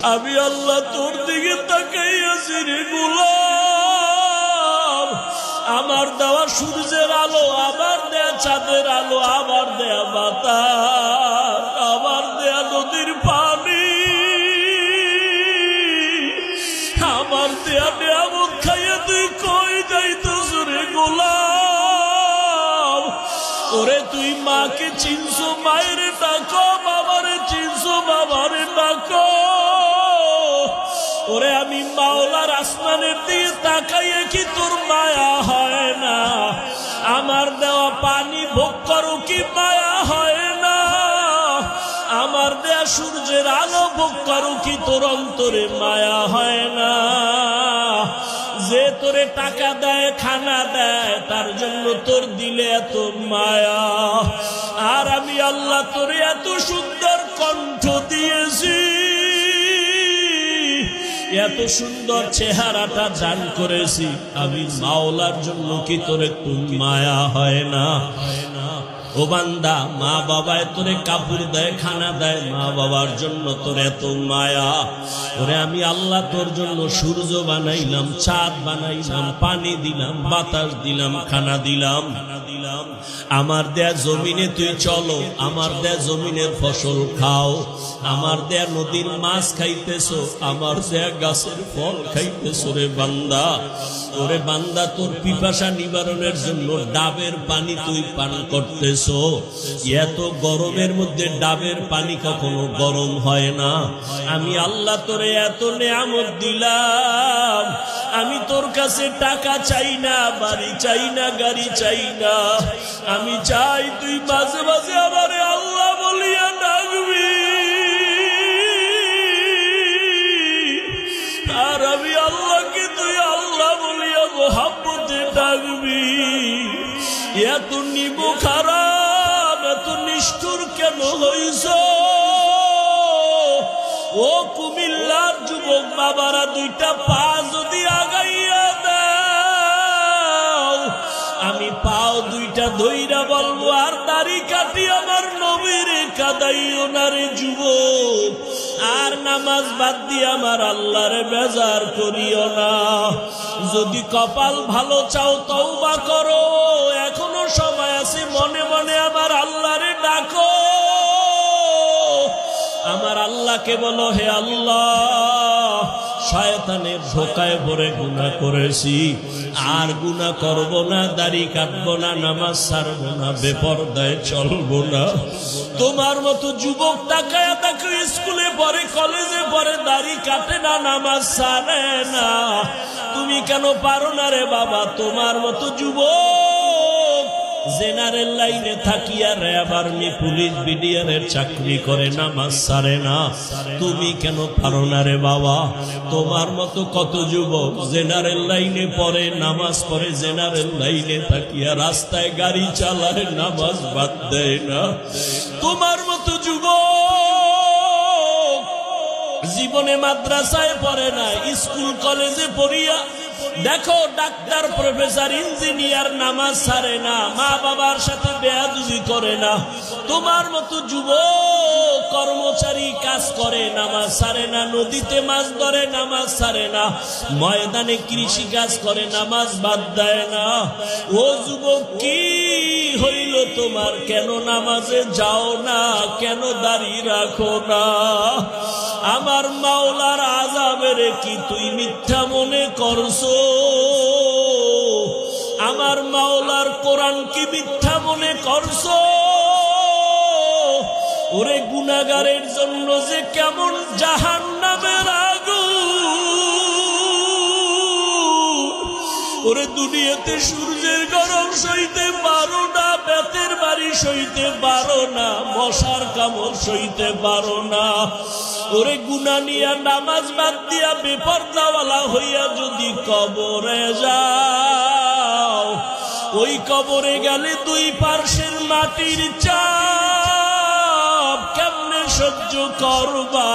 আমি আল্লাহ তোর দিকে তাকাইয়াছি রে গোলাম। আমার দেওয়া সূর্যের আলো, আমার দেয়া চাঁদের আলো, আমার দেয়া বাতাস, আমার দেয়া নদীর পানি, আমার দেয়া নিয়ামত খাইয়া তুই কই যাইতেছ রে গোলাম? ওরে তুই মাকে চিনছো, মায়ের ডাকো, বাবারে চিনছো, বাবারে ডাকো। ওরে আমি মাওলার আসমানের দিকে তাকাইয়ে কি তোর মায়া হয় না? আমার দেওয়া পানি ভোগ করো কি মায়া হয় না? আমার দেয়া সূর্যের আলো ভোগ করো কি তোর অন্তরে মায়া হয় না? যে তোরে টাকা দেয়, খানা দেয়, তার জন্য তোর দিলে এত মায়া। আর আমি আল্লাহ তোরে এত সুন্দর কণ্ঠ দিয়েছি, এত সুন্দর চেহারাটা দান করেছি, আমি মাওলার জন্য কি তোর একটু মায়া হয় না? ও বান্দা, মা বাবায় তোরে কাপড় দেয়, খানা দেয়, মা বাবার জন্য তোর এত মায়া। ওরে আমি আল্লাহ তোর জন্য সূর্য বানাইলাম, চাঁদ বানাইলাম, পানি দিলাম, বাতাস দিলাম, খানা দিলাম। আমার দেয়া জমিনে তুই চলো, আমার দেয়া জমিনের ফসল খাও, আমার দেয়া নদীর মাছ খাইতেছো, আমার দেয়া গাছের ফল খাইতেছো রে বান্দা। ওরে বান্দা, তোর পিপাসা নিবারণের জন্য ডাবের পানি তুই পান করতেছো। এত গরমের মধ্যে ডাবের পানি কখনো গরম হয় না। আমি আল্লাহ তোরে এত নেয়ামত দিলাম, আমি তোর কাছে টাকা চাই না, বাড়ি চাই না, গাড়ি চাই না। আমি চাই তুই মাঝে মাঝে আমারে আল্লাহ বলিয়া ডাকবি। আর আমি আল্লাহকে তুই আল্লাহ বলিয়া মোহাব্বতে ডাকবি। এত নিব খারাপ, এত নিষ্ঠুর কেন হইছ? ও কুমিল্লার যুবক বাবারা, দুইটা পা যদি আগাইয়া দাও, আমি পাও দুইটা ধইরা বলবো, আর দাড়ি কাটি আমার নবীর কাদাইও না রে যুবক। আর নামাজ বাদ দিয়ে আমার আল্লাহরে বেজার করিও না। যদি কপাল ভালো চাও তওবা করো, এখনো সময় আছে, মনে মনে আমার আল্লাহরে ডাকো। আমার আল্লাহকে বলো, হে আল্লাহ, শয়তানের ধোকায় পড়ে গুনাহ করেছি, আর গুনাহ করব না, দাড়ি কাটবো না, নামাজ ছাড়বো না, বেপরদায় চলবো না। তোমার মতো যুবক তাকায়া তাকে স্কুলে পড়ে, কলেজে পড়ে, দাড়ি কাটে না, নামাজ ছাড়ে না। তুমি কেন পারো না রে বাবা? তোমার মতো যুবক জেনারেল লাইনে থাকিয়া র্যাব, আর্মি, পুলিশ, বিডিআরের চাকরি করে, নামাজ ছাড়ে না। তুমি কেন পারো না রে বাবা? তোমার মতো কত যুবক জেনারেল লাইনে পড়ে, নামাজ পড়ে, জেনারেল লাইনে থাকিয়া রাস্তায় গাড়ি চালায়, নামাজ বাদ দেয় না। তোমার মতো যুবক জীবনে মাদ্রাসায় পড়ে না, স্কুল কলেজে পড়িয়া দেখো ডাক্তার, প্রফেসর, ইঞ্জিনিয়ার, নামাজ ছাড়ে না, মা বাবার সাথে বেয়াদবি করে না। তোমার মতো যুবক কর্মচারী কাজ করে, নামাজ ছাড়ে না, নদীতে মাছ ধরে, নামাজ ছাড়ে না, ময়দানে কৃষি কাজ করে, নামাজ বাদ দেয় না। ও যুবক, কি হইল তোমার? কেন নামাজে যাও না? কেন দাঁড়িয়ে রাখো না? আমার মাওলার আযাবের কি তুই মিথ্যা মনে করছো? আমার মাওলার কোরআন কি মিথ্যা মনে করছো? ওরে গুনাহগারের জন্য যে কেমন জাহান্নামের আগুন! ওরে দুনিয়াতে সূর্যের গরম সইতে পারো না, বেতের বাড়ি সইতে পারো না, মশার কামড় সইতে পারো না। ওরে গুনাহ নিয়া নামাজ বাদ দিয়া বেপরদাওয়ালা হইয়া যদি কবরে যাও, ওই কবরে গেলে দুই পার্শ্বের মাটির চাপ কেমনে সহ্য করবা?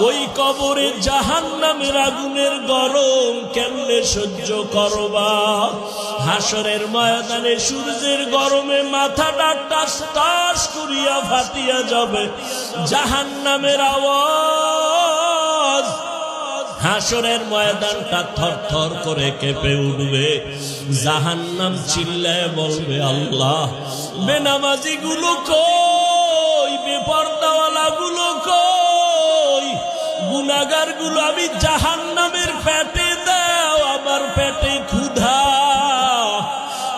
ওই কবরে জাহান্নামের আগুনের গরম কেমনে সহ্য করবা? হাসরের ময়দানে সূর্যের গরমে মাথাটা টাস টাস করিয়া ফাটিয়া যাবে, জাহান্নামের আওয়াজ হাসরের ময়দানটা থরথর করে কেঁপে উঠবে। জাহান্নাম চিল্লায় বলবে, আল্লাহ, বেনামাজি গুলো কই, বেপরদাওয়ালা গুলো কই, গুনাহগার গুলো আমি জাহান্নামের পেটে দাও, আমার পেটে ক্ষুধা।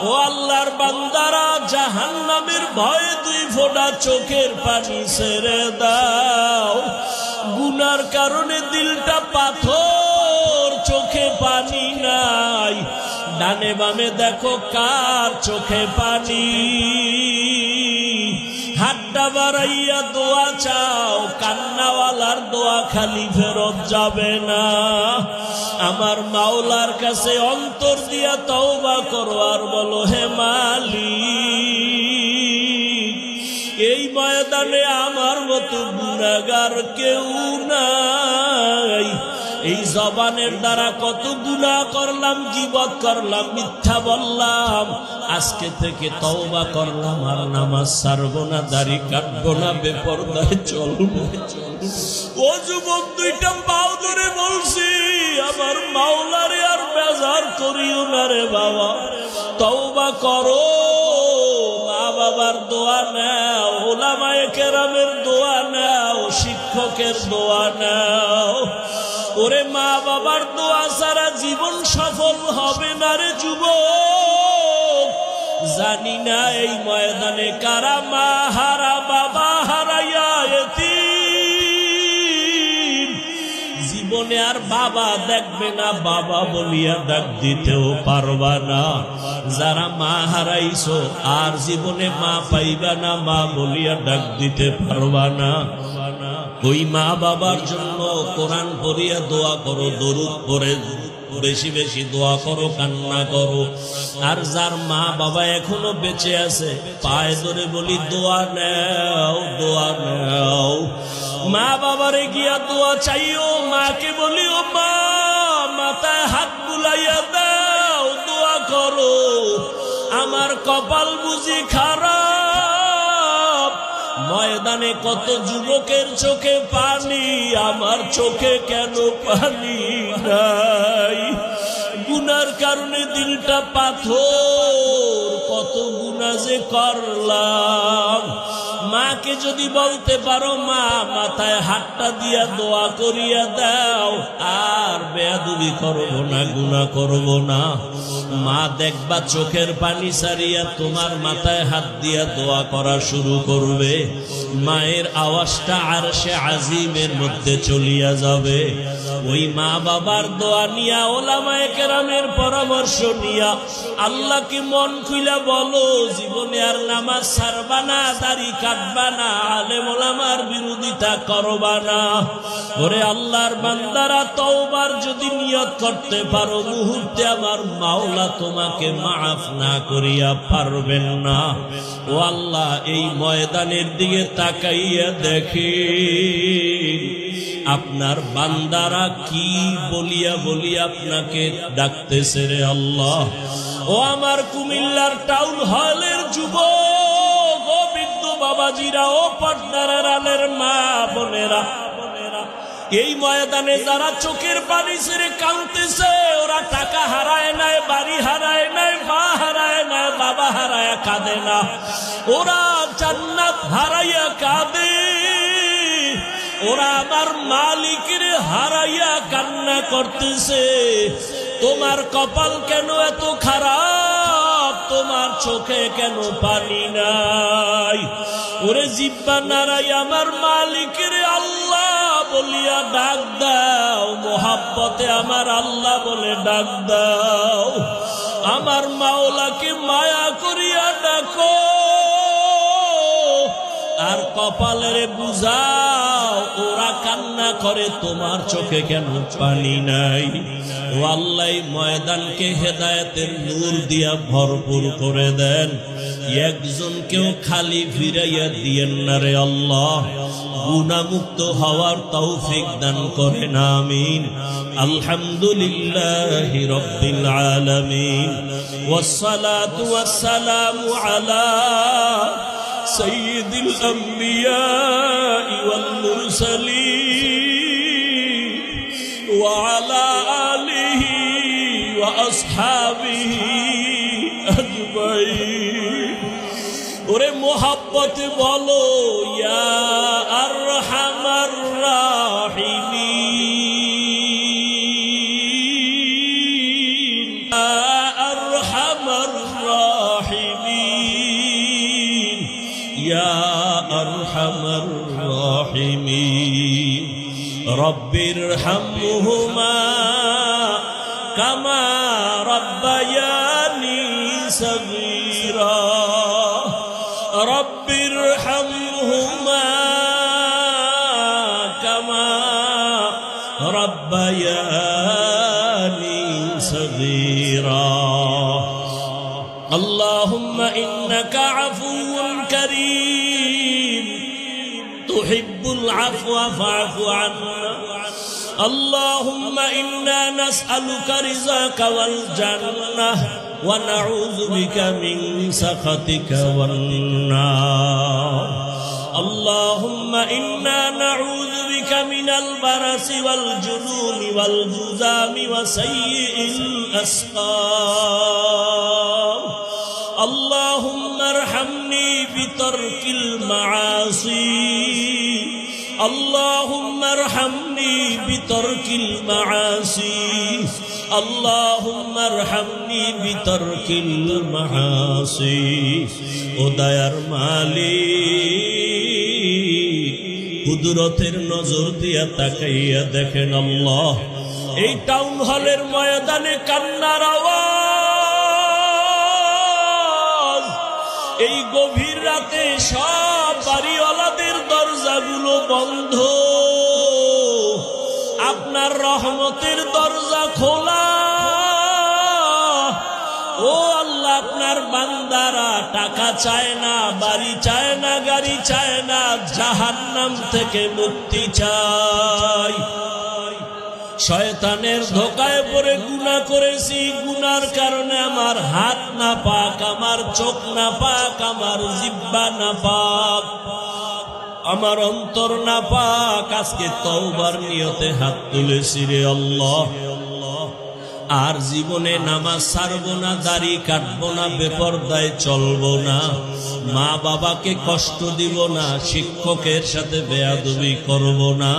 ও আল্লাহর বান্দারা, জাহান্নামের ভয়ে 2 ফোঁটা চোখের পানি ছেড়ে দাও। গুনার কারণে দিলটা পাথর, চোখে পানি নাই। ডানে বামে দেখো কার চোখে পানি। হাতটা বাড়াইয়া দোয়া চাও, কান্নাওয়ালার দোয়া খালি ফেরত যাবে না। আমার মাওলার কাছে অন্তর দিয়া তওবা করো আর বলো, হে মালিক, এই ময়দানে আমার মতো গুনাহগার কেউ নাই। এই জবানের দ্বারা কত গুনাহ করলাম, গীবত করলাম, মিথ্যা বললাম। আজকে থেকে তওবা করলাম, আর নামাজ ছাড়বো না, দাড়ি কাটবো না, বেপরদায় চলবো। ও যুবক, 2টা পাও ধরে বলছি, আমার মাওলারে আর বেজার করিও না রে বাবা। তওবা করো, মা বাবার দোয়া নাও, উলামায়ে কেরামের দোয়া নাও, শিক্ষকের দোয়া নাও। ওরে মা বাবার দোয়া ছাড়া জীবন সফল হবে না রে যুবক। জানি না এই ময়দানে কারা মা হারা, বাবা হারাইয়া এতিম। জীবনে আর বাবা দেখবে না, বাবা বলিয়া ডাক দিতেও পারবা না। যারা মা হারাইছো আর জীবনে মা পাইবা না, মা বলিয়া ডাক দিতে পারবা না। ওই মা বাবার জন্য কোরআন পড়িয়া দোয়া করো, দরুদ পড়ে বেশি বেশি দোয়া করো, কান্না করো। আর যার মা বাবা এখনো বেঁচে আছে, পায়ে ধরে বলি দোয়া নাও, দোয়া নাও। মা বাবারে গিয়া দোয়া চাইও, মাকে বলি, ও মা, মাথায় হাত বুলাইয়া দাও, দোয়া করো। আমার কপাল বুঝি খারাপ। ময়দানে কত যুবকের চোখে পানি, আমার চোখে কেন পানি নাই? গুনার কারণে দিলটা পাথর, কত গুনাহ যে করলাম। মাকে যদি বলতে পারো, মা, মাথায় হাতটা দিয়া দোয়া করিয়া দাও, আর বেয়াদবি করবো না, গুনাহ করবো না। মা দেখবা চোখের পানি সারিয়া তোমার মাথায় হাত দিয়া দোয়া করা শুরু করবে। মায়ের আওয়াজটা আরশে আজিমের মধ্যে চলিয়া যাবে। ওই মা বাবার দোয়া নিয়া, ওলামায়ে কেরামের পরামর্শ নিয়া আল্লাহকে মন খুইলা বলো, জীবনে আর নামাজ ছাড়বা না, দাড়ি কাটবা না, আলেম ওলামার বিরোধিতা করবা না। ওরে আল্লাহর বান্দারা, তওবার যদি নিয়ত করতে পারো, মুহূর্তে আমার মাওলা তোমাকে মাফ না করিয়া পারবেন না। ও আল্লাহ, এই ময়দানের দিকে তাকাইয়া দেখি আপনার বান্দারা কি বলিয়া বলিয়া আপনাকে ডাকতেছে রে আল্লাহ। ও আমার কুমিল্লার টাউন হলের যুবক, ও বৃদ্ধ বাবাজিরা, ও পর্দার আড়ালের মা বোনেরা, এই ময়দানে যারা চোখের পানি ছেড়ে কাঁদতেছে, ওরা টাকা হারায় নাই, বাড়ি হারায় নাই, মা হারায় নাই, বাবা হারায় কাঁদে না, ওরা জান্নাত হারাইয়া কাঁদে। ওরা আমার মালিকের হারাইয়া কান্না করতেছে। তোমার কপাল কেন এত খারাপ? তোমার চোখে কেন পানি নাই? ওরে জিব্বা নাড়াই আমার মালিকের আল্লাহ বলিয়া ডাক দাও, মোহাব্বতে আমার আল্লাহ বলে ডাক দাও। আমার মাওলাকে মায়া করিয়া ডাকো, আর কপালের বুঝাও। ওরা কান্না করে, তোমার চোখে কেন পানি নাই? ও আল্লাহ, ময়দানকে হেদায়েতের নূর দিয়া ভরপুর করে দেন। একজনকেও খালি ফিরাইয়া দিয়েন না রে আল্লাহ। গুনাহমুক্ত হওয়ার তৌফিক দান করেন, আমিন। আলহামদুলিল্লাহি রাব্বিল আলামিন, ওয়াসসালাতু ওয়াসসালামু আলা সাইয়্যিদিল আম্বিয়া ওয়াল মুরসালিন وعلى آله وأصحابه أجمعين ওরে মোহাব্বতে বলো ইয়া আরহামার রাহিমিন ইয়া আরহামার রাহিমিন ইয়া আরহামার রাহিমিন রব্বিরহামহুমা কামা রাব্বায়ানি সগীরা رب ارحمهما كما ربياني صغيرا اللهم إنك عفو كريم تحب العفو فاعف عنا اللهم إنا نسألك رزقك والجنة ونعوذ بك من سخطك والنار اللهم إنا نعوذ بك من البرص والجنون والجذام وسيء الأسقام اللهم ارحمني بترك المعاصي اللهم ارحمني بترك المعاصي اللهم ارحمني بترك المعاصي ও দয়ার মালিক কুদরতের নজর দিয়া তাকাইয়া দেখেন আল্লাহ এই টাউন হলের ময়দানে কান্নার আওয়াজ এই গভীর রাতে সব বাড়িওয়ালাদের দরজাগুলো বন্ধ আপনার রহমতের দরজা খোলা ও আল্লাহ আপনার বান্দারা টাকা চায় না বাড়ি চায় না গাড়ি চায় না জাহান্নাম থেকে মুক্তি চায় শয়তানের ধোঁকায় পড়ে গুনাহ করেছি গুনার কারণে আমার হাত না পাক আমার চোখ না পাক আমার জিহ্বা না পাক আমার অন্তর না পাক আজকে তওবার নিয়তে হাত তুলেছি রে আল্লাহ আর জীবনে নামাজ ছাড়বো না দাড়ি কাটবো না বেপরদায় চলবো না মা বাবাকে কষ্ট দিব না শিক্ষকের সাথে বেয়াদবি করব না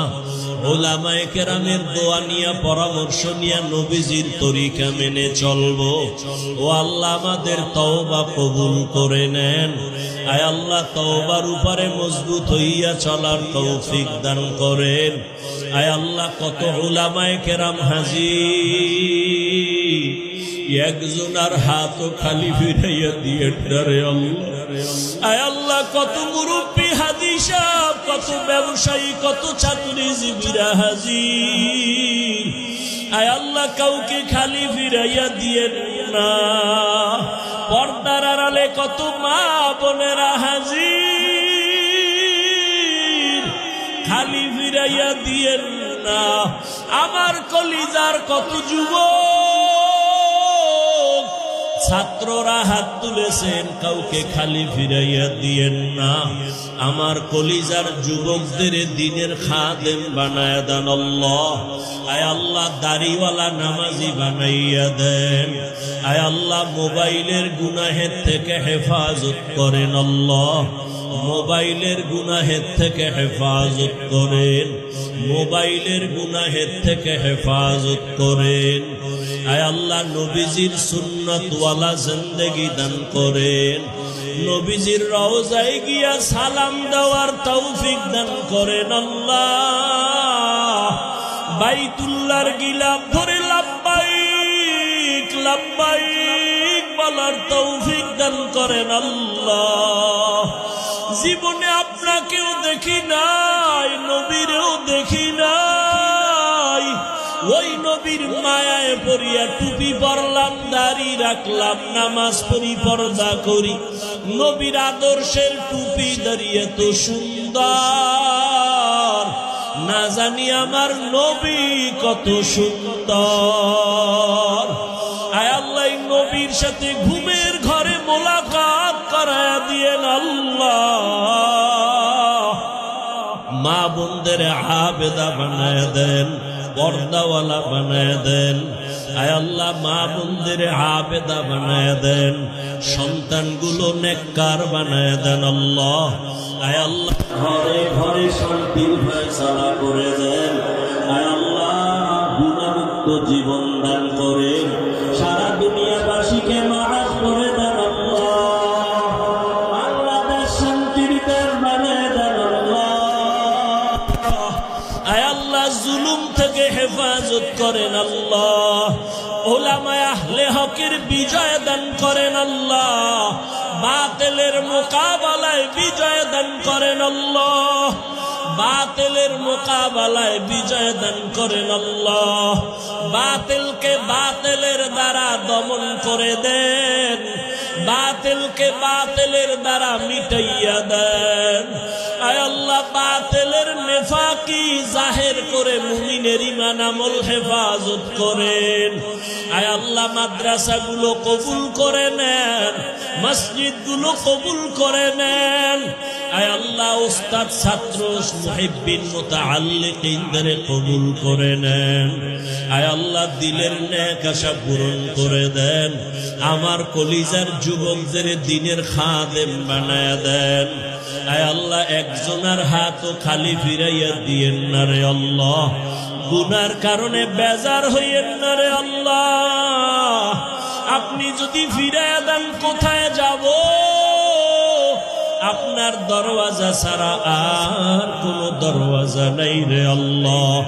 উলামায়ে কেরামের দোয়া নিয়া পরামর্শ নিয়া নবীজির তরিকা মেনে চলবো ও আল্লাহ আমাদের তওবা কবুল করে নেন আয় আল্লাহ তওবার উপরে মজবুত হইয়া চলার তৌফিক দান করেন আয় আল্লাহ কত উলামায়ে কেরাম হাজির একজনের হাতও খালি ফিরাইয়া দিয়ে রে আল্লাহ আয় আল্লাহ কত মুরব্বী হাজি সাহেব কত ব্যবসায়ী কত চাকরিজীবীরা হাজির আয় আল্লাহ কাউকে খালি ফিরাইয়া দিয়ে না পর্দার আড়ালে কত মা বোনেরা হাজির খালি ফিরাইয়া দিয়ে না আমার কলিজার কত যুবক ছাত্ররা হাত তুলেছেন কাউকে খালি ফিরাইয়া দিয়েন না আমার কলিজার যুবকদের দ্বীনের খাদেম বানায়া দেন আল্লাহ আয় আল্লাহ দাড়িওয়ালা নামাজি বানাইয়া দেন আয় আল্লাহ মোবাইলের গুনাহের থেকে হেফাজত করেন আল্লাহ মোবাইলের গুনাহের থেকে হেফাজত করেন মোবাইলের গুনাহের থেকে হেফাজত করেন আয় আল্লাহ নবীজির সুন্নতওয়ালা জিন্দেগি দান করেন নবীজির রওজায় গিয়া সালাম দেওয়ার তৌফিক দান করেন আল্লাহ বাইতুল্লাহর গিলাফ ধরে লাব্বাইক লাব্বাইক বলার তৌফিক দান করেন আল্লাহ জীবনে আপনাকেও দেখি নাই নবীরেও দেখি নাই ওই নবীর মায়ায় পড়িয়া টুপি পরলাম দাড়ি রাখলাম নামাজ পড়ি পর্দা করি নবীর আদর্শের টুপি দাঁড়িয়ে তো সুন্দর না জানি আমার নবী কত সুন্দর আয় আল্লাহ নবীর সাথে ঘুমের ঘরে মোলাকাত করায়া দিয়েন আল্লাহ মা বোনদের আবেদা বানায় দেন পর্দাওয়ালা বানায় দেন। আয় আল্লাহ মা বোনদের আবেদা বানায় দেন, সন্তানগুলো নেককার বানায় দেন আল্লাহ। আয় আল্লাহ ঘরে ঘরে শান্তির ফয়সালা করে দেন। আয় আল্লাহ গুনাহমুক্ত জীবন দান করেন, সারা দুনিয়াবাসীকে মাফ করে দেন আল্লাহ। বাংলাদেশ শান্তির দেশ বানায় দেন আল্লাহ। আয় আল্লাহ জুলুম থেকে হেফাজত করেন আল্লাহ। উলামায়ে আহলে হকের বিজয় দান করেন আল্লাহ। বাতিলের মোকাবেলায় বিজয় দান করেন আল্লাহ। বাতিলের মোকাবেলায় বিজয় দান করেন আল্লাহ। বাতিলকে বাতিলের দ্বারা দমন করে দেন, বাতিলকে বাতিলের দ্বারা মিটাইয়া দেন। আয় আল্লাহ বাতিলের নেফাকি জাহের করে মুমিনের ঈমান আমল হেফাজত করেন। আয় আল্লাহ মাদ্রাসাগুলো কবুল করে নেন, মসজিদগুলো কবুল করে নেন। আয় আল্লাহ উস্তাদ ছাত্র মুহিব্বিন মুতাআল্লিকিনদের কবুল করে নেন। আয় আল্লাহ দিলের নেক আশা পূরণ করে দেন। আমার কলিজার যুবকদের দিনের খাদেম বানায় দেন। আয় আল্লাহ একজনের হাতও খালি ফিরাইয়া দিয়েন না রে আল্লাহ। গুনার কারণে বেজার হইয়েন না রে আল্লাহ। আপনি যদি ফিরাইয়া দেন কোথায় যাব? আপনার দরওয়াজা ছাড়া আর কোন দরওয়াজা নাই রে আল্লাহ।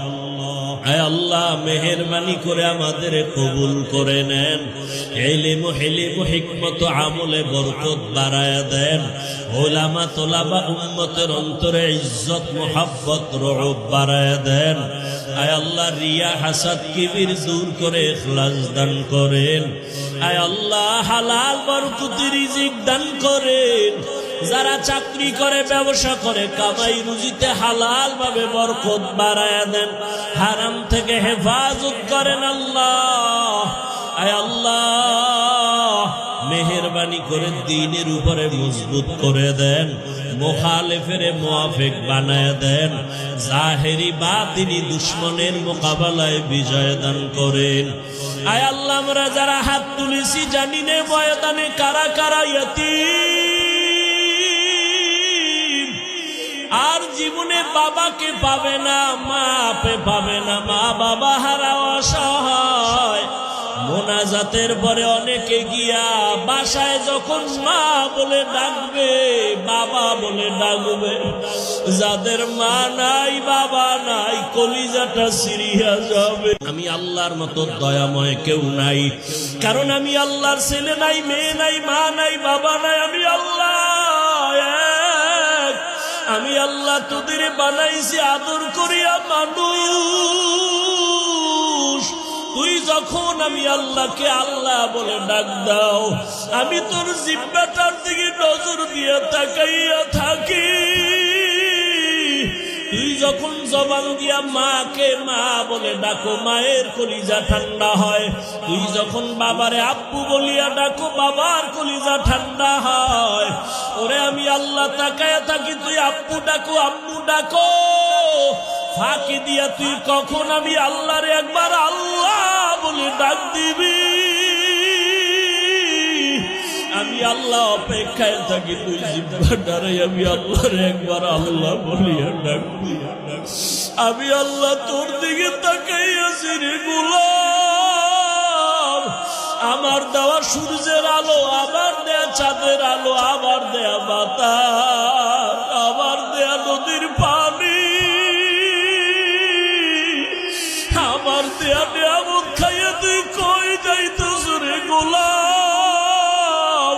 আয় আল্লাহ মেহেরবানি করে আমাদের কবুল করে নেন। ইলম হিলম হিকমত আমলে বরকত বাড়ায়া দেন। উলামা তোলাবা উম্মতের অন্তরে ইজ্জত মুহাব্বত রউব বাড়ায়া দেন। আয় আল্লাহ রিয়া হাসাদ কিবির দূর করে ইখলাস দান করেন। আয় আল্লাহ হালাল বরকতি রিজিক দান করেন। যারা চাকরি করে ব্যবসা করে কামাই রুজিতে হালাল ভাবে বরকত বাড়ায়া দেন। হারাম থেকে হেফাজত করেন আল্লাহ। আয় আল্লাহ মেহেরবানি করে দ্বীনের উপরে মজবুত করে দেন। মুখালিফের মুআফিক বানায় দেন। জাহেরি বাতিনি দুশমনের মোকাবেলায় বিজয় দান করেন। আয় আল্লাহ আমরা যারা হাত তুলেছি জানি নে ময়দানে কারা কারা ইয়াতীম, আর জীবনে বাবাকে পাবে না, মা পাবে না, মা বাবা হারা অসহায়। মোনাজাতের পরে অনেকে গিয়া বাসায় যখন মা বলে ডাকবে, বাবা বলে ডাকবে, যাদের মা নাই বাবা নাই কলিজাটা সিরিয়া যাবে। আমি আল্লাহর মতো দয়াময় কেউ নাই, কারণ আমি আল্লাহর ছেলে নাই, মেয়ে নাই, মা নাই, বাবা নাই। আমি আল্লাহ এক। আমি আল্লাহ তোদের বানাইছি আদর করিয়া মানুষ। তুই যখন আমি আল্লাহকে আল্লাহ বলে ডাক দাও, আমি তোর জিহ্বাটার দিকে নজর দিয়ে তাকাইয়া থাকি। তুই যখন জবান দিয়া মাকে মা বলে ডাকো, মায়ের কলিজা ঠান্ডা হয়। তুই যখন বাবারে আব্বু বলিয়া ডাকো, বাবার কলিজা ঠান্ডা হয়। ওরে আমি আল্লাহ তাকায়া থাকি, তুই আব্বু ডাকো, আম্মু ডাকো, ফাঁকি দিয়া তুই কখন আমি আল্লাহরে একবার আল্লাহ বলে ডাক দিবি। আমি আল্লাহ অপেক্ষায় থাকি, তুই জিহ্বাটারে আমি আল্লাহরে একবার আল্লাহ বলিয়া ডাকবি। আমি আল্লাহ তোর দিকে তাকাইয়াছি রে গোলাম। আমার দেওয়া সূর্যের আলো, আমার দেয়া চাঁদের আলো, আমার দেয়া বাতাস, আমার দেয়া নদীর পানি, আমার দেয়া নিয়ামত খাইয়া তুই কই যাইতেছ রে গোলাম?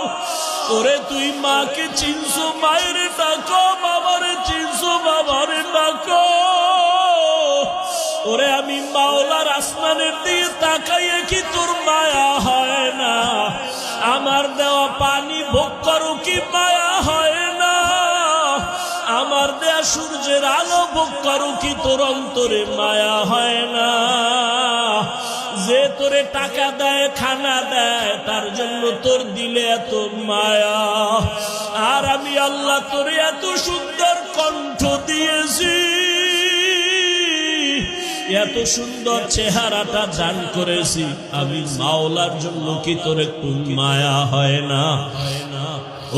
ওরে তুই মাকে চিনছো, মায়ের ডাকো, বাবারে চিনছো, বাবারে ডাকো। ওরে আমি মাওলার আসমানের দিকে তাকাইয়ে কি তোর মায়া হয় না? আমার দেওয়া পানি ভোগ করো কি মায়া হয় না? আমার দেয়া সূর্যের আলো ভোগ করো কি তোর অন্তরে মায়া হয় না? যে তোরে টাকা দেয়, খানা দেয়, তার জন্য তোর দিলে এত মায়া। আর আমি আল্লাহ তোরে এত সুন্দর কণ্ঠ দিয়েছি, এত সুন্দর চেহারাটা দান করেছি আমি মাওলার জন্য কি তোর একটু মায়া হয় না?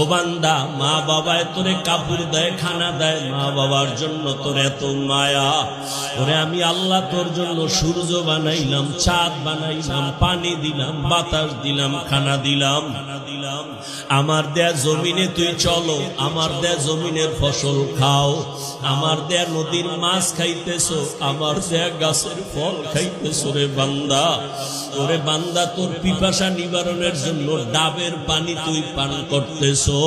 ও বান্দা, মা বাবায় তোরে কাপড় দেয়, খানা দেয়, মা বাবার জন্য তোর এত মায়া। ওরে আমি আল্লাহ তোর জন্য সূর্য বানাইলাম, চাঁদ বানাইলাম, পানি দিলাম, বাতাস দিলাম, খানা দিলাম। আমার দেয়া জমিনে তুই চলো, আমার দেয়া জমিনের ফসল খাও, আমার দেয়া নদীর মাছ খাইতেছো, আমার দেয়া গাছের ফল খাইতেছো। রে বান্দা, ওরে বান্দা, তোর পিপাসা নিবারণের জন্য ডাবের পানি তুই পান করতেছো।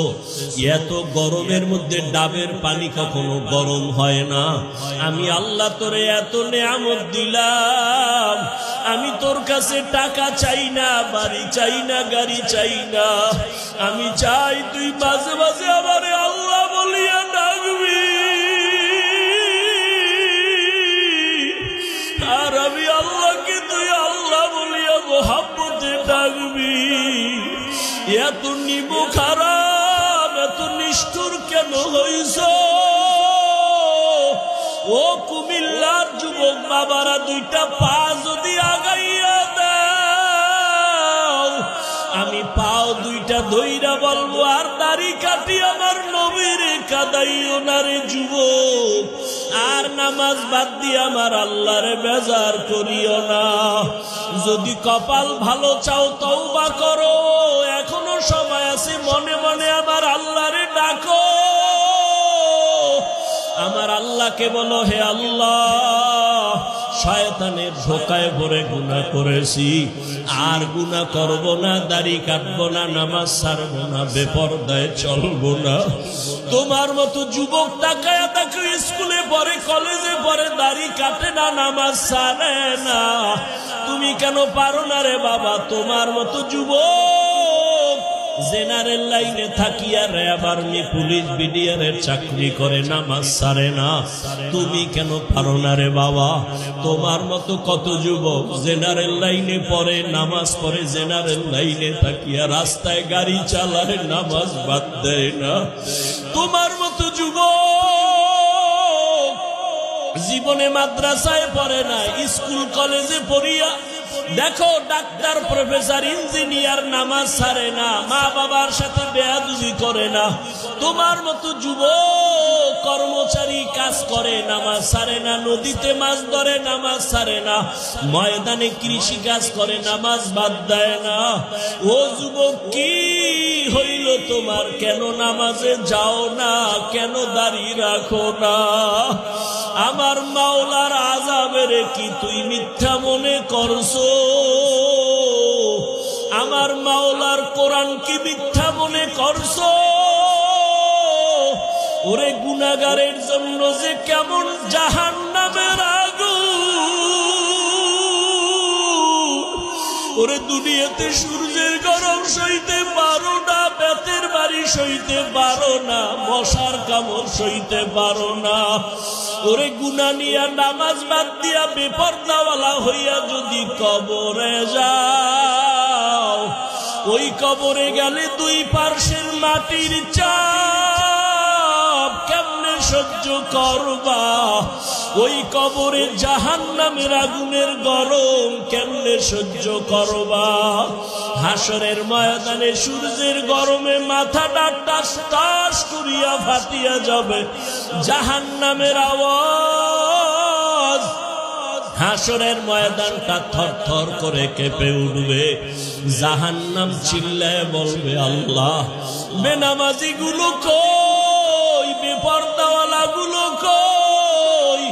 এত গরমের মধ্যে ডাবের পানি কখনো গরম হয় না। আমি আল্লাহ তোরে এত নেয়ামত দিলাম, আমি তোর কাছে টাকা চাই না, বাড়ি চাই না, গাড়ি চাই না। আমি চাই তুই মাঝে মাঝে আমারে আল্লাহ বলিয়া ডাকবি, আর আমি আল্লাহকে তুই আল্লাহ বলিয়া মোহাব্বতে ডাকবি। এত নিবো খারাপ, এত নিষ্ঠুর কেন হইছ? ও কুমিল্লার যুবক বাবারা, দুইটা পা যদি আগাইয়া দাও, আমি পাও দুইটা ধইরা বলবো, আর দাড়ি কাটি আমার নবীর কাদাইও না রে যুবক, আর নামাজ বাদ দিয়ে আমার আল্লাহরে বেজার করিও না। যদি কপাল ভালো চাও তওবা করো, এখনো সময় আছে, মনে মনে আমার আল্লাহরে ডাকো। আমার আল্লাহকে বলো, হে আল্লাহ, শয়তানের ধোকায় পড়ে গুনাহ করেছি, আর গুনাহ করব না, দাড়ি কাটবো না, নামাজ ছাড়বো না, বেপরদায় চলবো না। তোমার মতো যুবক তাকায়া তাকে স্কুলে পড়ে, কলেজে পড়ে, দাড়ি কাটে না, নামাজ ছাড়ে না। তুমি কেন পারো না রে বাবা? তোমার মতো যুবক জেনারেল লাইনে থাকিয়া র্যাব, আর্মি, পুলিশ, বিডিআরের চাকরি করে, নামাজ ছাড়ে না। তুমি কেন পারো না রে বাবা? তোমার মতো কত যুবক জেনারেল লাইনে পড়ে, নামাজ পড়ে, জেনারেল লাইনে থাকিয়া রাস্তায় গাড়ি চালায়, নামাজ বাদ দেয় না। তোমার মতো যুবক জীবনে মাদ্রাসায় পড়ে না, স্কুল কলেজে পড়িয়া দেখো ডাক্তার, প্রফেসর, ইঞ্জিনিয়ার, নামাজ ছাড়ে না, মা বাবার সাথে বেয়াদবি করে না। তোমার মতো যুবক কর্মচারী কাজ করে, নামাজ ছাড়ে না, নদীতে মাছ ধরে, নামাজ ছাড়ে না, ময়দানে কৃষি কাজ করে, নামাজ বাদ দেয় না। ও যুবক, কি হইল তোমার? কেন নামাজে যাও না? কেন দাড়ি রাখো না? আমার মাওলার আযাবের কি তুই মিথ্যা মনে করছো? আমার মাওলার কোরআন কি মিথ্যা মনে করছো? ওরে গুনাহগারের জন্য যে কেমন জাহান্নামের আগুন! ওরে দুনিয়াতে সূর্যের গরম সইতে পারো না, বেতের বাড়ি সইতে পারো না, মশার কামড় সইতে পারো না। ওরে গুনাহ নিয়া, নামাজ বাদ দিয়া, বেপরদাওয়ালা হইয়া যদি কবরে যাও, ওই কবরে গেলে দুই পার্শ্বের মাটির চাপ কেমনে সহ্য করবা? ওই কবরে জাহান্নামের আগুনের গরম কেমনে সহ্য করবা? হাসরের ময়দানে সূর্যের গরমে মাথাটা টাস টাস করিয়া ফাটিয়া যাবে, জাহান্নামের আওয়াজ। হাসরের ময়দানটা থরথর করে কেঁপে উঠবে, জাহান্নাম চিল্লায় বলবে, আল্লাহ, বেনামাজি গুলো কই? বেপরদাওয়ালা গুলো কই?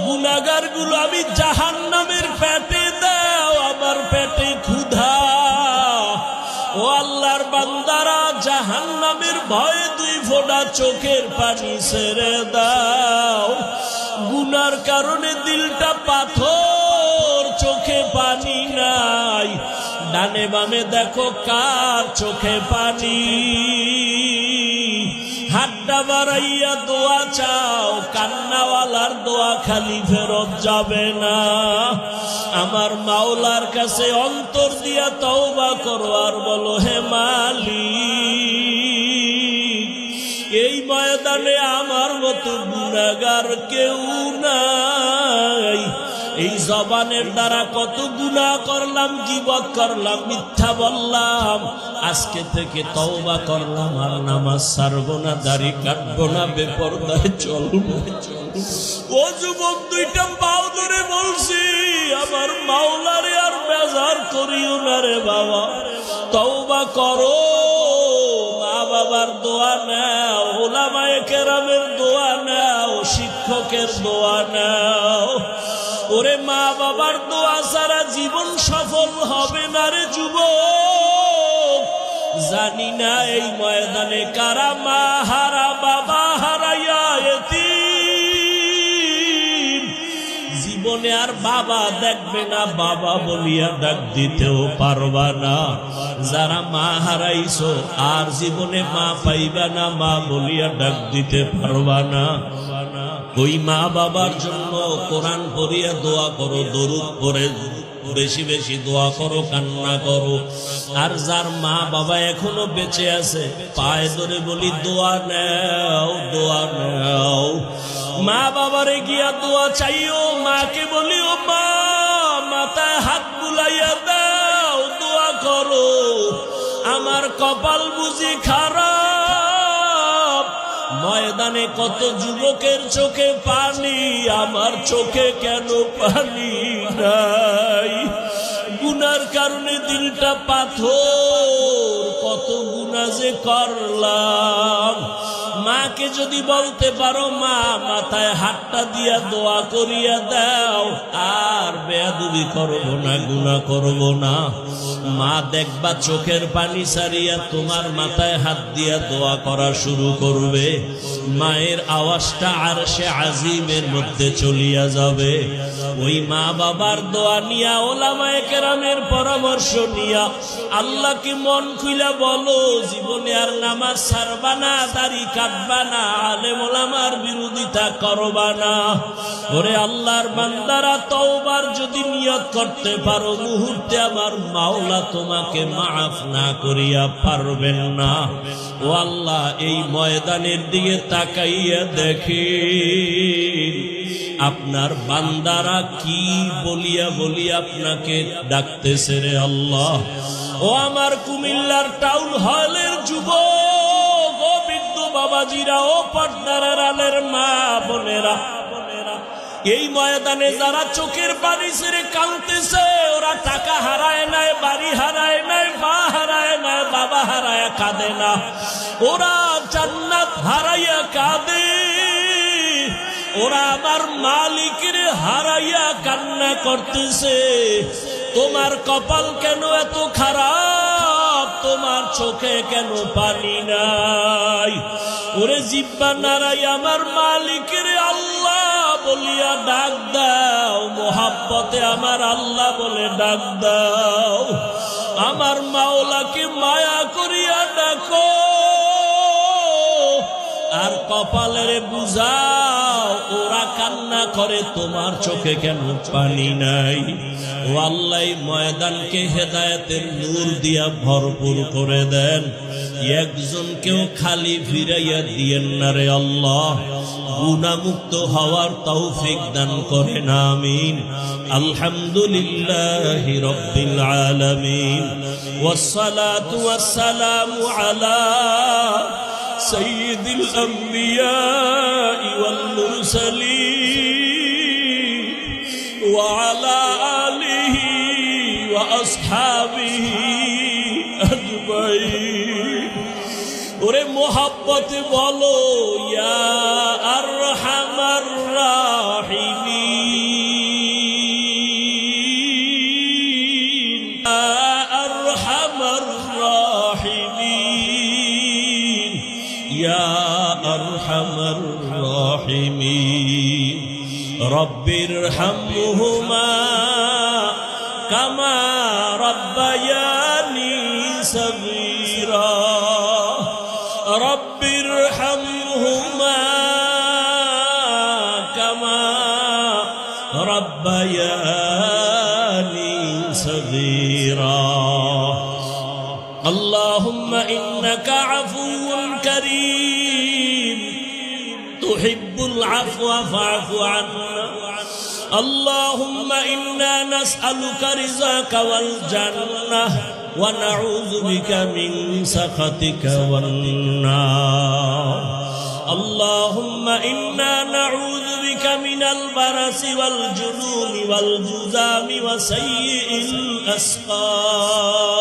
গুনাহগার গুলো আমি জাহান্নামের পেটে দাও, আমার পেটে ক্ষুধা। ও আল্লাহর বান্দারা, জাহান্নামের ভয়ে দুই ফোঁটা চোখের পানি ছেড়ে দাও। গুনার কারণে দিলটা পাথর, চোখে পানি নাই। ডানে বামে দেখো কার চোখে পানি। হাতটা বাড়াইয়া দোয়া চাও, কান্নাওয়ালার দোয়া খালি ফেরত যাবে না। আমার মাওলার কাছে অন্তর দিয়া তওবা করো, আর বলো, হে মালিক, এই ময়দানে আমার মতো গুনাহগার কেউ নাই, এই জবানের দ্বারা কত গুনাহ করলাম, গীবত করলাম, মিথ্যা বললাম। আজকে থেকে তওবা করলাম, আর নামাজ ছাড়বো না, দাড়ি কাটবো না, বেপরদায় চলবো। ও যুবক, দুইটা পাও ধরে বলছি, আমার মাওলারে আর বেজার করিও না রে বাবা। তওবা করো, মা বাবার দোয়া নাও, উলামায়ে কেরামের দোয়া নাও, শিক্ষকের দোয়া নাও। ওরে মা বাবার দোয়া ছাড়া জীবন সফল হবে না রে যুবক। জানি না এই ময়দানে কারা মা হারা, বাবা হারাইয়া এতিম। জীবনে আর বাবা দেখবে না, বাবা বলিয়া ডাক দিতেও পারবা না। যারা মা হারাইছো আর জীবনে মা পাইবা না, মা বলিয়া ডাক দিতে পারবা না। ওই মা বাবার জন্য কোরআন পড়িয়া দোয়া করো, দরুদ পড়ে বেশি বেশি দোয়া করো, কান্না করো। আর যার মা বাবা এখনো বেঁচে আছে, পায়ে ধরে বলি দোয়া নাও, দোয়া নাও। মা বাবারে গিয়া দোয়া চাইও, মাকে বলিও মা, মাথায় হাত বুলাইয়া দাও, দোয়া করো। আমার কপাল বুঝি খারাপ, ময়দানে কত যুবকের চোখে পানি, আমার চোখে কেন পানি নাই? গুনার কারণে দিলটা পাথর, কত গুনাহ যে করলাম। মাকে যদি বলতে পারো মা, মাথায় হাতটা দিয়া দোয়া করিয়া দাও, আর বেয়াদবি করব না, গুনাহ করব না। মা দেখবা চোখের পানি সারিয়া তোমার মাথায় হাত দিয়া দোয়া করা শুরু করবে। মায়ের আওয়াজটা আরশে আজিমের মধ্যে চলিয়া যাবে। ওই মা বাবার দোয়া নিয়া, উলামায়ে কেরামের পরামর্শ নিয়া আল্লাহকে মন খুইলা বলো, জীবনে আর নামাজ ছাড়বা না, দাড়ি কাটবা না, আলেম ওলামার বিরোধিতা করবা না। ওরে আল্লাহর বান্দারা, তওবার যদি নিয়ত করতে পারো, মুহূর্তে আমার মাওলা তোমাকে মাফ না করিয়া পারবেন না। ও আল্লাহ, এই ময়দানের দিকে তাকাইয়া দেখি আপনার বান্দারা কি বলিয়া বলিয়া আপনাকে ডাকতেছে রে আল্লাহ। ও আমার কুমিল্লার টাউন হলের যুবক, ও বৃদ্ধ বাবাজিরা, ও পর্দার আড়ালের মা বোনেরা, এই ময়দানে যারা চোখের পানি ছেড়ে কাঁদতেছে, ওরা টাকা হারায় নাই, বাড়ি হারায় নাই, মা হারায় নাই, বাবা হারায় কাঁদে না, ওরা জান্নাত হারাইয়া কাঁদে। ওরা আমার মালিকের হারাইয়া কান্না করতেছে। তোমার কপাল কেন এত খারাপ? তোমার চোখে কেন পানি নাই? ওরে জিব্বা নারাই আমার মালিকের আল্লাহ বলিয়া ডাক দাও, মোহাব্বতে আমার আল্লাহ বলে ডাক দাও। আমার মাওলাকে মায়া করিয়া ডাকো, আর কপালের বুঝাও। ওরা কান্না করে, তোমার চোখে কেন পানি নাই? ও আল্লাহ, ময়দানকে হেদায়েতের নূর দিয়া ভরপুর করে দেন। একজনকেও খালি ফিরাইয়া দিয়েন না রে আল্লাহ। গুনাহমুক্ত হওয়ার তৌফিক দান করেন, আমিন। আলহামদুলিল্লাহি রাব্বিল আলামিন, ওয়াসসালাতু ওয়াসসালামু আলা সাইয়্যিদিল আমবিয়া ওয়াল মুরসালিন ওয়া আলা আলিহি ওয়া আসহাবিহি আজমাইন। ওরে মোহাব্বতে বলো, ইয়া আরহামার রাহিমিন, ইয়া আরহামার রাহিমিন, ইয়া আরহামার রাহিমিন। রব্বিরহামহুমা কামা রব্বায়ানি সগীরা। রব্বিরহামহুমা কামা রব্বায়ানি সগীরা। আল্লাহুম্মা ইন্নাকা আফুউন কারীম তুহিব্বুল আফওয়া ফা'ফু আন্না। আল্লাহুম্মা ইন্না নাসআলুকা রিযাকা ওয়াল জান্নাহ ওয়া নাউযু বিকা মিন সাখাতিকা ওয়ান নার। আল্লাহুম্মা ইন্না নাউযু বিকা মিনাল বারাসি ওয়াল জুনুনি ওয়াল জুযামি ওয়া সাইয়্যিল আসকাম।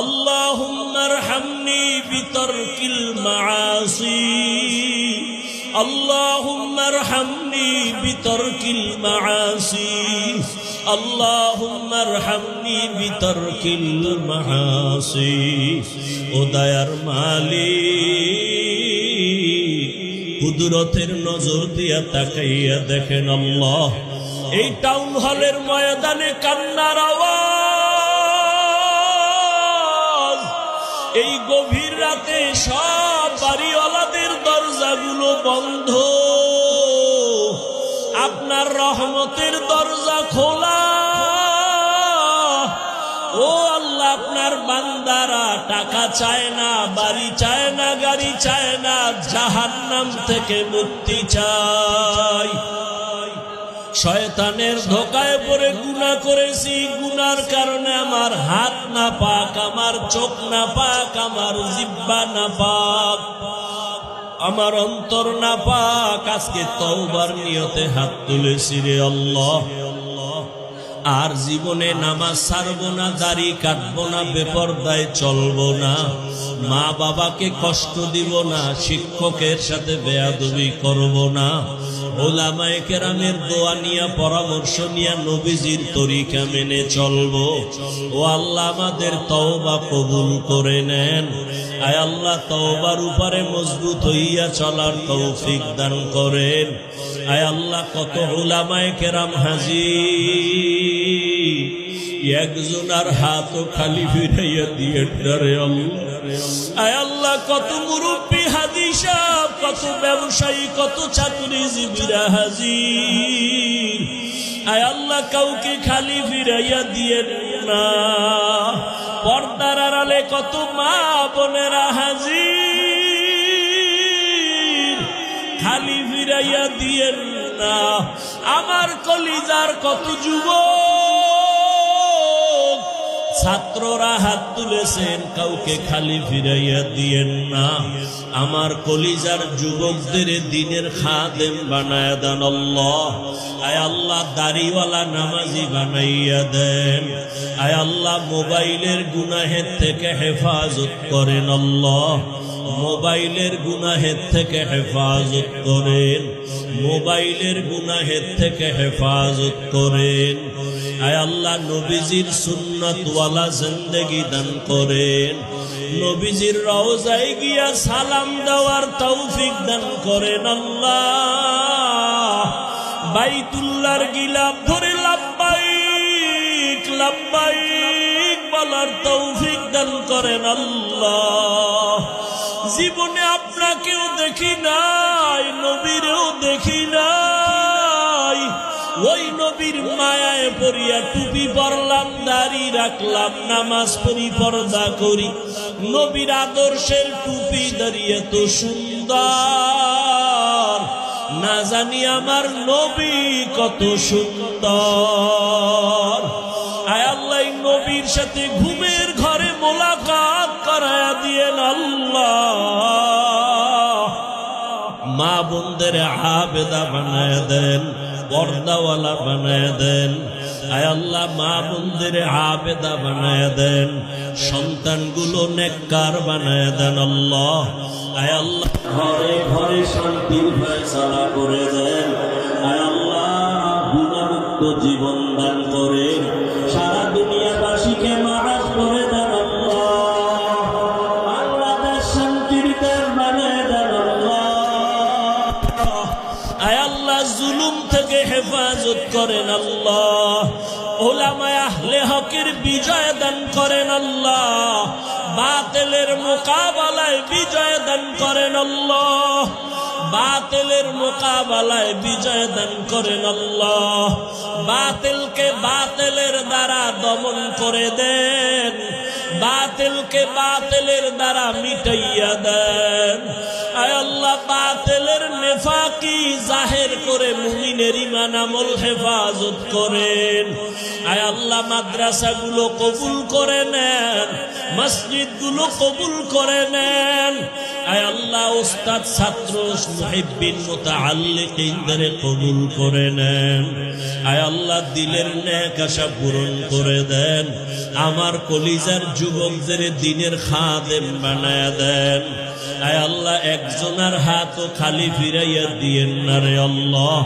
আল্লাহুম্মা আরহামনি বিতারকিল মাআসি। اللهم ارحمني بترك المعاصي اللهم ارحمني بترك المعاصي ও দয়ার মালিক কুদরতের নজর দিয়া তাকাইয়া দেখেন আল্লাহ এই টাউন হলের ময়দানে কান্নার আওয়াজ, এই গভীর রাতে সব বাড়িওয়ালাদের দরজাগুলো বন্ধ, আপনার রহমতের দরজা খোলা। ও আল্লাহ, আপনার বান্দারা টাকা চায় না, বাড়ি চায় না, গাড়ি চায় না, জাহান্নাম থেকে মুক্তি চায়। শয়তানের ধোকায় পড়ে গুনাহ করেছি, গুনার কারণে আমার হাত না পাক, আমার চোখ না পাক, আমার জিহ্বা না পাক, আমার অন্তর না পাক। আজকে তওবার নিয়তে হাত তুলেছি রে আল্লাহ, আর জীবনে নামাজ ছাড়বো না, দাড়ি কাটবো না, বেপরদায় চলবো না, মা বাবাকে কষ্ট দিব না, শিক্ষকের সাথে বেয়াদবি করব না, ওলামায়ে কেরামের দোয়া নিয়া পরামর্শ নিয়া নবীজির তরিকা মেনে চলবো। ও আল্লাহ, আমাদের তওবা কবুল করে নেন। আয় আল্লাহ, তওবার উপরে মজবুত হইয়া চলার তৌফিক দান করেন। আয় আল্লাহ, কত ওলামায়ে কেরাম হাজির, একজন আর হাতও খালি ফিরাইয়া দিয়ে ডরে আল্লাহ। আয় আল্লাহ, কত মুরব্বী হাজি সাহেব, কত ব্যবসায়ী, কত চাকরিজীবীরা হাজির। আয় আল্লাহ, কাউকে খালি ফিরাইয়া দিয়ে না। পর্দার আড়ালে কত মা বোনেরা হাজির, খালি ফিরাইয়া দিয়ে না। আমার কলিজার কত যুবক ছাত্ররা হাত তুলেছেন, কাউকে খালি ফিরাইয়া দিয়েন না। আমার কলিজার যুবকদের দিনের খাদেম বানায়া দেন আল্লাহ। আয় আল্লাহ, দাড়িওয়ালা নামাজি বানাইয়া দেন। আয় আল্লাহ, মোবাইলের গুনাহের থেকে হেফাজত করেন আল্লাহ, মোবাইলের গুনাহের থেকে হেফাজত করেন, মোবাইলের গুনাহের থেকে হেফাজত করেন। আয় আল্লাহ, নবীজির সুন্নাতওয়ালা জিন্দেগি দান করেন, নবীজির রওজায় গিয়া সালাম দেওয়ার তৌফিক দান করেন আল্লাহ। বাইতুল্লাহর গিলাফ ধরে লাব্বাইক লাব্বাইক বলার তৌফিক দান করেন আল্লাহ। জীবনে আপনাকেও দেখি নাই, নবীরেও দেখি নাই, ওই নবীর মায়ায় পড়িয়া টুপি পরলাম, দাড়ি রাখলাম, নামাজ পড়ি, পর্দা করি, নবীর আদর্শের টুপি দাঁড়িয়ে তো সুন্দর, না জানি আমার নবী কত সুন্দর। আয় আল্লাহ, নবীর সাথে ঘুমের ঘরে মোলাকাত করায়া দিয়েন আল্লাহ। মা বোনদের আবেদা বানায় দেন, পর্দাওয়ালা বানায় দেন। আয় আল্লাহ, মা বোনদের আবেদা বানায় দেন, সন্তানগুলো নেককার বানায় দেন আল্লাহ। আয় আল্লাহ, ঘরে ঘরে শান্তির ফয়সালা করে দেন। আয় আল্লাহ, গুনাহমুক্ত জীবন দান করেন, সারা দুনিয়াবাসীকে মাফ করে দেন আল্লাহ। বাংলাদেশ শান্তির দেশ বানায় দেন আল্লাহ। আয় আল্লাহ, জুলুম থেকে হেফাজত করেন আল্লাহ। উলামায়ে আহলে হকের বিজয় দান করেন আল্লাহ। বাতিলের মোকাবেলায় বিজয় দান করেন আল্লাহ। বাতিলের মোকাবেলায় বিজয় দান করেন আল্লাহ। বাতিলকে বাতিলের দ্বারা দমন করে দেন, বাতিলকে বাতিলের দ্বারা মিটাইয়া দেন। আয় আল্লাহ বাতিলের নেফাকি জাহের করে মুমিনের ঈমান আমল হেফাজত করেন। আয় আল্লাহ মাদ্রাসাগুলো কবুল করে নেন, মসজিদগুলো কবুল করে নেন। আয় আল্লাহ উস্তাদ ছাত্র মুহিব্বিন মুতাআল্লিকিনদের কবুল করে নেন। আয় আল্লাহ দিলের নেক আশা পূরণ করে দেন। আমার কলিজার যুবকদের দ্বীনের খাদেম বানায়া দেন। আয় আল্লাহ একজনের হাতও খালি ফিরাইয়া দিয়েন না রে আল্লাহ।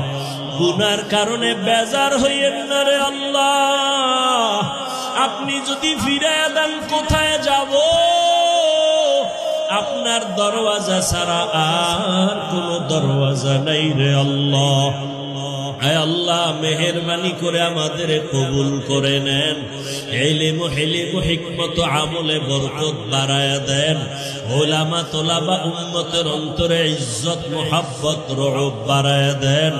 গুনার কারণে বেজার হইয়েন না রে আল্লাহ। আপনি যদি ফিরাইয়া দেন কোথায় যাব? আপনার দরওয়াজা ছাড়া আর কোন দরওয়াজা নাই রে আল্লাহ। আয় আল্লাহ মেহেরবানি করে আমাদের কবুল করে নেন। ইলম হিকমত আমলে বরকত বাড়ায়া দেন। উলামা তোলাবা উম্মতের অন্তরে ইজ্জত মুহাব্বত রউব বাড়ায়া দেন।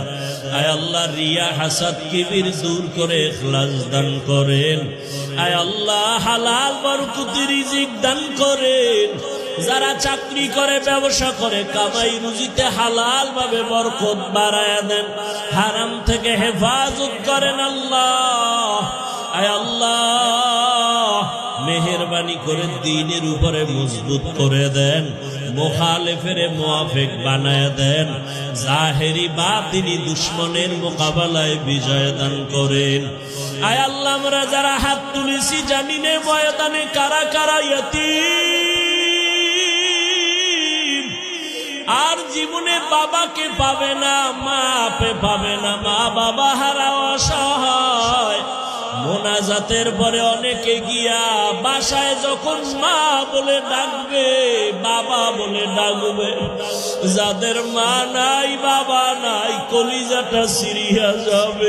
আয় আল্লাহ রিয়া হাসাদ কিবির দূর করে ইখলাস দান করেন। আয় আল্লাহ হালাল বরকতি রিজিক দান করেন। যারা চাকরি করে ব্যবসা করে কামাই রুজিতে হালাল ভাবে বরকত বাড়ায়া দেন। হারাম থেকে হেফাজত করেন আল্লাহ। আয় আল্লাহ মেহেরবানি করে দ্বীনের উপরে মজবুত করে দেন। মুখালিফের মুআফিক বানায় দেন। জাহেরি বাতিনি দুশমনের মোকাবেলায় বিজয় দান করেন। আয় আল্লাহ আমরা যারা হাত তুলেছি জামিনে ময়দানে কারা কারা ইয়াতীম আর জীবনে বাবাকে পাবে না, মা পাবে না, মা বাবা হারা অসহায়, মোনাজাতের পরে অনেকে গিয়া বাসায় যখন মা বলে ডাকবে, বাবা বলে ডাকবে, যাদের মা নাই বাবা নাই কলিজাটা সিরিয়া যাবে।